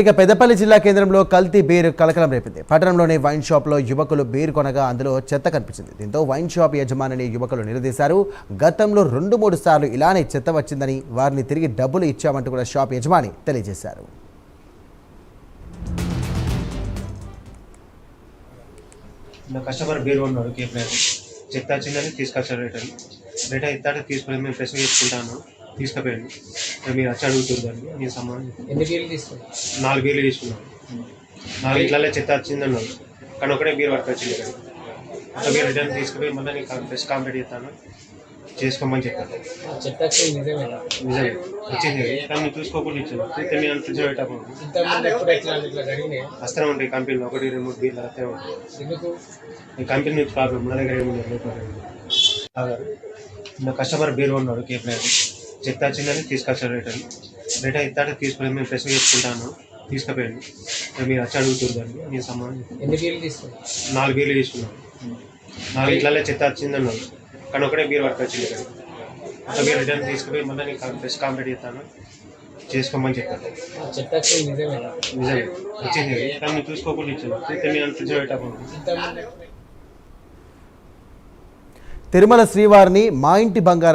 ఇక పెద్దపల్లి జిల్లా కేంద్రంలో కల్తీ బీర్ కలకలం రేపింది. పట్టణంలోని వైన్ షాప్లో యువకులు బీర్ కొనగా అందులో చెత్త కనిపించింది. దీంతో వైన్ షాప్ యజమానిని యువకులు నిలదీశారు. గతంలో 2-3 సార్లు ఇలానే చెత్త వచ్చిందని, వారిని తిరిగి డబ్బులు ఇచ్చామంటూ కూడా షాప్ యజమాని తెలియజేశారు. కస్టమర్ బీర్ కొన్నాడు కేప్లేదు చెత్త వచ్చిందని తీసుకొచ్చారు. రిటర్న్ ఇస్తాడు తీసుకుని మేము ఫ్రెష్గా చేసుకుంటాను తీసుకుపోయాను. మీరు వచ్చి అడుగుతారు దాన్ని నేను సమాధానం. ఎన్ని బీర్లు తీసుకున్నాను? 4 బీర్లు తీసుకున్నాను. 4 ఇట్లలో చెత్త వచ్చిందన్నాడు కానీ ఒకటే బీర్ పట్టుకు వచ్చింది. ఒక బీర్ రిటర్న్ తీసుకుపోయి మళ్ళీ నేను ఫ్రెష్ కంప్లీట్ చేస్తాను చేసుకోమని చెప్పాను. చెత్త వచ్చింది నిజమేనా? నిజమే వచ్చింది కానీ నేను చూసుకోకుండా ఇచ్చాను. అయితే నేను ఫ్రిడ్జ్ పెట్టకుండా ఇంతకుముందు ఎప్పుడు ఇట్లా జరిగినాయి? వస్తూనే ఉంటాయి కంపెనీలో 1-2-3 బీర్లు వస్తూనే ఉంటాయి. ఎందుకు? ఈ కంపెనీ నుంచి ప్రాబ్లం మన దగ్గర ఏముంది. కస్టమర్ బీర్ కొన్నాడు కేప్లేదు చెత్త వచ్చిందని తీసుకొచ్చారు. రిటర్న్ ఇస్తాడు తీసుకుని మేము ఫ్రెష్గా చేసుకుంటాను తీసుకుపోయాను. మీరు వచ్చి అడుగుతారు దాన్ని నేను సమాధానం. ఎన్ని బీర్లు తీసుకున్నాను? 4 బీర్లు తీసుకున్నాను. 4 ఇట్లలో చెత్త వచ్చిందన్నాడు కానీ ఒకటే బీర్ పట్టుకు వచ్చింది. ఒక బీర్ రిటర్న్ తీసుకుపోయి మళ్ళీ నేను ఫ్రెష్ కంప్లీట్ చేస్తాను చేసుకోమని చెప్పాను. చెత్త వచ్చింది నిజమేనా? నిజమే వచ్చింది కానీ నేను చూసుకోకుండా ఇచ్చాను. అయితే నేను ఫ్రిడ్జ్ పెట్టకుండా ఇంతకుముందు తిరుమల శ్రీవారిని మా ఇంటి బంగారం